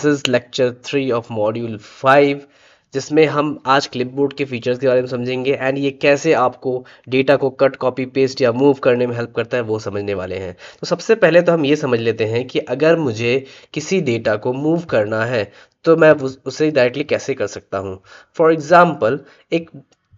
This is lecture 3 of module 5, जिसमें हम आज क्लिपबोर्ड के फीचर्स के बारे में समझेंगे एंड ये कैसे आपको डेटा को कट, कॉपी, पेस्ट या मूव करने में हेल्प करता है वो समझने वाले हैं। तो सबसे पहले तो हम ये समझ लेते हैं कि अगर मुझे किसी डेटा को मूव करना है तो मैं उसे डायरेक्टली कैसे कर सकता हूँ। फॉर एग्जाम्पल एक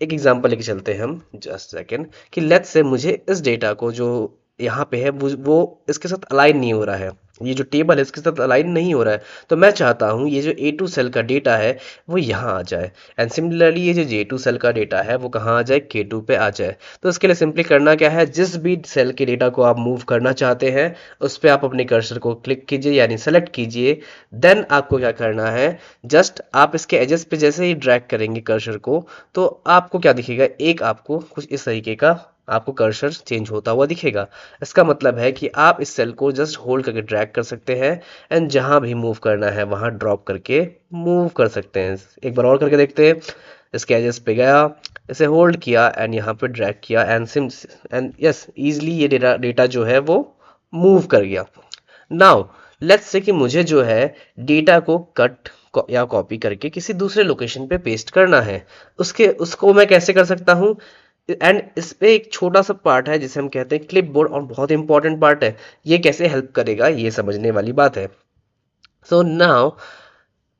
एक एग्जांपल लेके चलते हैं हम, जस्ट सेकेंड, कि लेट्स से मुझे इस डेटा को जो यहाँ पे है वो इसके साथ अलाइन नहीं हो रहा है, ये जो टेबल है इसके साथ अलाइन नहीं हो रहा है। तो मैं चाहता हूँ ये जो A2 सेल का डेटा है वो यहाँ आ जाए एंड सिमिलरली ये जो J2 सेल का डेटा है वो कहाँ आ जाए, K2 पे आ जाए। तो इसके लिए सिंपली करना क्या है, जिस भी सेल के डेटा को आप मूव करना चाहते हैं उस पर आप अपने कर्सर को क्लिक कीजिए यानी सेलेक्ट कीजिए। देन आपको क्या करना है, जस्ट आप इसके एजेस पे जैसे ही ड्रैग करेंगे कर्सर को तो आपको क्या दिखेगा, एक आपको कुछ इस तरीके का आपको कर्सर चेंज होता हुआ दिखेगा। इसका मतलब है कि आप इस सेल को जस्ट होल्ड करके ड्रैग कर सकते हैं एंड जहां भी मूव करना है वहां ड्रॉप करके मूव कर सकते हैं। एक बार और करके देखते हैं। इसके एजेस पे गया, इसे होल्ड किया एंड यहाँ पे ड्रैग किया एंड यस इजीली ये डेटा जो है वो मूव कर गया। नाउ लेट्स से कि मुझे जो है डेटा को कट या कॉपी करके किसी दूसरे लोकेशन पे पेस्ट करना है, उसको मैं कैसे कर सकता हूँ। एंड इस पे एक छोटा सा पार्ट है जिसे हम कहते हैं क्लिपबोर्ड और बहुत इंपॉर्टेंट पार्ट है। ये कैसे हेल्प करेगा ये समझने वाली बात है। सो नाउ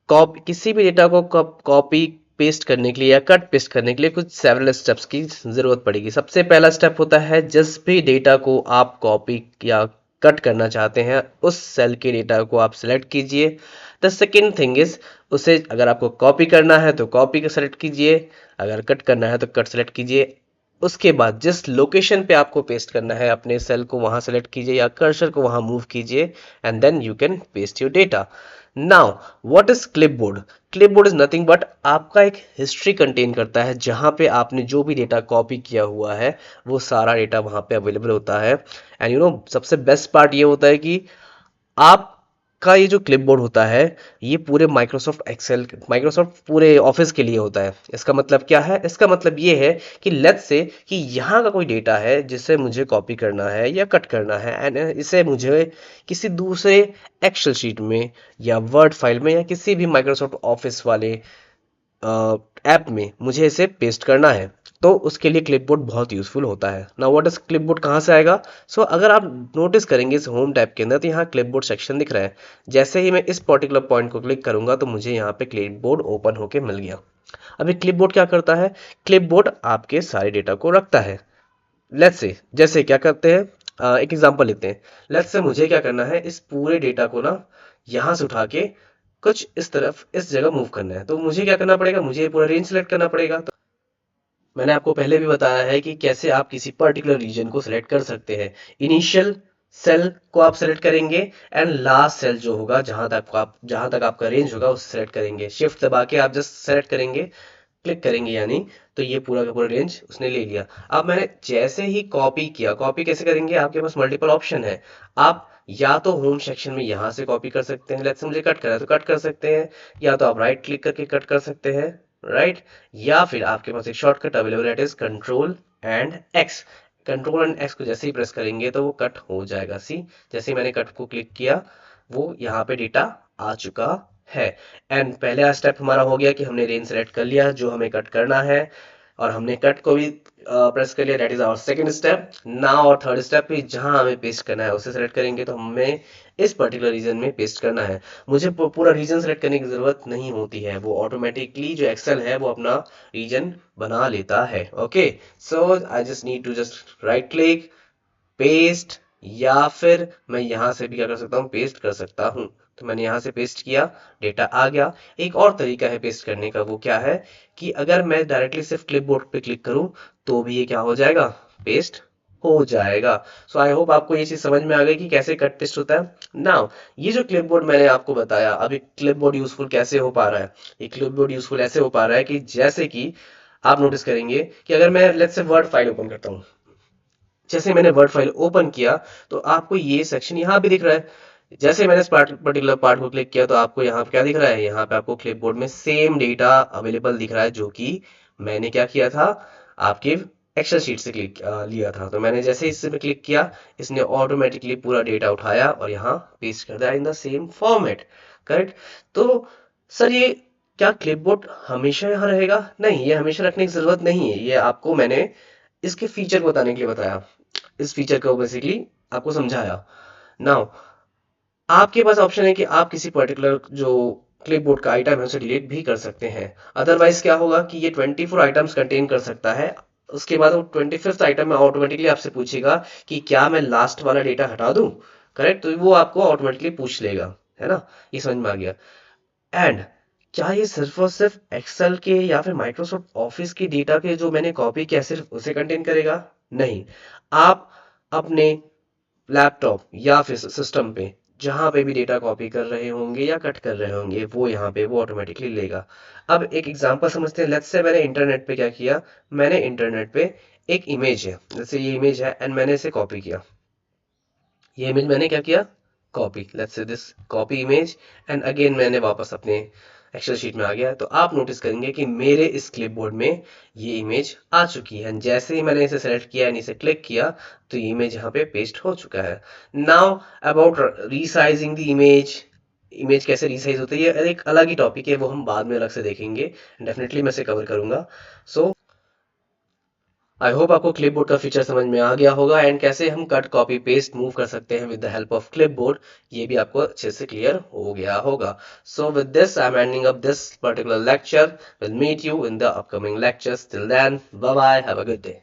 कॉपी किसी भी डेटा को कॉपी पेस्ट करने के लिए या कट पेस्ट करने के लिए कुछ सेवरल स्टेप्स की जरूरत पड़ेगी। सबसे पहला स्टेप होता है जिस भी डेटा को आप कॉपी या कट करना चाहते हैं उस सेल के डेटा को आप सिलेक्ट कीजिए। द सेकेंड थिंग इज, उसे अगर आपको कॉपी करना है तो कॉपी को सेलेक्ट कीजिए, अगर कट करना है तो कट सेलेक्ट कीजिए। उसके बाद जिस लोकेशन पे आपको पेस्ट करना है अपने सेल को वहां सेलेक्ट कीजिए या कर्सर को वहां मूव कीजिए and then you can paste your data. Now what is clipboard. Clipboard is nothing but आपका एक हिस्ट्री कंटेन करता है जहां पे आपने जो भी डेटा कॉपी किया हुआ है वो सारा डेटा वहां पे अवेलेबल होता है। एंड यू नो सबसे बेस्ट पार्ट ये होता है कि आपका ये जो क्लिपबोर्ड होता है ये पूरे माइक्रोसॉफ्ट एक्सेल, माइक्रोसॉफ्ट पूरे ऑफिस के लिए होता है। इसका मतलब क्या है, इसका मतलब ये है कि लेट्स से कि यहाँ का कोई डेटा है जिसे मुझे कॉपी करना है या कट करना है एंड इसे मुझे किसी दूसरे एक्सेल शीट में या वर्ड फाइल में या किसी भी माइक्रोसॉफ्ट ऑफिस वाले ऐप में मुझे इसे पेस्ट करना है तो उसके लिए क्लिपबोर्ड बहुत यूजफुल होता है। ना व्हाट इज क्लिपबोर्ड कहाँ से आएगा। अगर आप नोटिस करेंगे इस होम टैब के अंदर तो यहाँ क्लिपबोर्ड सेक्शन दिख रहा है। जैसे ही मैं इस पर्टिकुलर पॉइंट को क्लिक करूंगा तो मुझे यहाँ पे क्लिपबोर्ड ओपन होके मिल गया। अभी क्लिपबोर्ड क्या करता है, क्लिपबोर्ड आपके सारे डेटा को रखता है। लेट्स से जैसे क्या करते हैं, एक एग्जांपल लेते हैं। लेट्स से मुझे क्या करना है, इस पूरे डेटा को ना यहाँ से उठा के कुछ इस तरफ इस जगह मूव करना है। तो मुझे क्या करना पड़ेगा, मुझे पूरा रेंज सेलेक्ट करना पड़ेगा। तो मैंने आपको पहले भी बताया है कि कैसे आप किसी पर्टिकुलर रीजन को सिलेक्ट कर सकते हैं। इनिशियल सेल को आप सेलेक्ट करेंगे एंड लास्ट सेल जो होगा जहां तक आपका रेंज होगा उसे सेलेक्ट करेंगे। शिफ्ट दबा के आप जस्ट सेलेक्ट करेंगे, क्लिक करेंगे यानी, तो ये पूरा का पूरा रेंज उसने ले लिया। अब मैंने जैसे ही कॉपी किया, कॉपी कैसे करेंगे, आपके पास मल्टीपल ऑप्शन है। आप या तो होम सेक्शन में यहां से कॉपी कर सकते हैं, लेट्स से मुझे कट करना है तो कट कर सकते हैं, या तो आप राइट क्लिक करके कट कर सकते हैं, राइट, या फिर आपके पास एक शॉर्टकट अवेलेबल है, it is control and x. Control and x को जैसे ही प्रेस करेंगे तो वो कट हो जाएगा। सी जैसे ही मैंने कट को क्लिक किया वो यहाँ पे डेटा आ चुका है। एंड पहला स्टेप हमारा हो गया कि हमने रेंज सेलेक्ट कर लिया जो हमें कट करना है और हमने कट को भी प्रेस कर लिया, that is our second step. Now और थर्ड स्टेप पे जहां हमें पेस्ट करना है उसे सेलेक्ट करेंगे तो हमें इस पर्टिकुलर रीजन में पेस्ट करना है। मुझे पूरा रीजन सेलेक्ट करने की जरूरत नहीं होती है, वो ऑटोमेटिकली जो एक्सेल है वो अपना रीजन बना लेता है। Okay, so I just need to just right click, paste, या फिर मैं यहां से भी क्या कर सकता हूँ, पेस्ट कर सकता हूँ। तो मैंने यहां से पेस्ट किया, डेटा आ गया। एक और तरीका है पेस्ट करने का, वो क्या है कि अगर मैं डायरेक्टली सिर्फ क्लिपबोर्ड पे क्लिक करूं तो भी ये क्या हो जाएगा, पेस्ट हो जाएगा। सो आई होप आपको ये चीज समझ में आ गई कि कैसे कट पेस्ट होता है। नाउ ये जो क्लिपबोर्ड मैंने आपको बताया, अभी क्लिपबोर्ड यूजफुल कैसे हो पा रहा है, ये क्लिपबोर्ड यूजफुल ऐसे हो पा रहा है कि जैसे कि आप नोटिस करेंगे कि अगर मैं let's say word file open करता हूँ, जैसे मैंने वर्ड फाइल ओपन किया तो आपको ये सेक्शन यहाँ भी दिख रहा है। जैसे मैंने इस पर्टिकुलर पार्ट को क्लिक किया तो आपको यहाँ पे क्या दिख रहा है, यहाँ पे आपको क्लिपबोर्ड में सेम डेटा अवेलेबल दिख रहा है जो कि मैंने क्या किया था, आपके एक्सेल शीट से क्लिक लिया था। तो मैंने जैसे इस पे क्लिक किया, इसने ऑटोमेटिकली पूरा डेटा उठाया और यहाँ पेस्ट कर दिया in the same format. Correct. तो सर ये क्या क्लिपबोर्ड हमेशा यहाँ रहेगा? नहीं, ये हमेशा रखने की जरूरत नहीं है। ये आपको मैंने इसके फीचर को बताने के लिए बताया, इस फीचर को बेसिकली आपको समझाया। नाउ आपके पास ऑप्शन है कि आप किसी पर्टिकुलर जो क्लिपबोर्ड का आइटम है उसे डिलीट भी कर सकते हैं। अदरवाइज क्या होगा कि ये 24 आइटम्स कंटेन कर सकता है। उसके बाद वो 25th आइटम में ऑटोमेटिकली आपसे पूछेगा कि क्या मैं लास्ट वाला डेटा हटा दूं। करेक्ट। तो वो आपको ऑटोमेटिकली पूछ लेगा, है ना। ये समझ में आ गया। एंड क्या ये सिर्फ और सिर्फ एक्सेल के या फिर माइक्रोसॉफ्ट ऑफिस की डेटा के जो मैंने कॉपी किया सिर्फ उसे कंटेन करेगा? नहीं। आप अपने लैपटॉप या फिर सिस्टम पे जहां पे भी डेटा कॉपी कर रहे होंगे या कट कर रहे होंगे वो यहाँ पे वो ऑटोमेटिकली लेगा। अब एक एग्जांपल समझते हैं। लेट्स से मैंने इंटरनेट पे क्या किया, मैंने इंटरनेट पे एक इमेज है, जैसे ये इमेज है एंड मैंने इसे कॉपी किया। ये इमेज मैंने क्या किया, copy. Let's say this copy image and again मैंने वापस अपने एक्सेल शीट में आ गया। तो आप नोटिस करेंगे कि मेरे इस क्लिपबोर्ड में ये इमेज आ चुकी है। जैसे ही मैंने इसे सेलेक्ट किया एंड इसे क्लिक किया तो ये इमेज यहाँ पे पेस्ट हो चुका है। Now about resizing the image, image कैसे रीसाइज होती है ये एक अलग ही टॉपिक है, वो हम बाद में अलग से देखेंगे। डेफिनेटली मैं इसे कवर करूंगा। सो आई होप आपको क्लिपबोर्ड का फीचर समझ में आ गया होगा एंड कैसे हम कट कॉपी पेस्ट मूव कर सकते हैं with the help of clipboard, ये भी आपको अच्छे से क्लियर हो गया होगा। So with this I am ending up this particular lecture. Will meet you in the upcoming lectures. Till then bye bye, have a good day.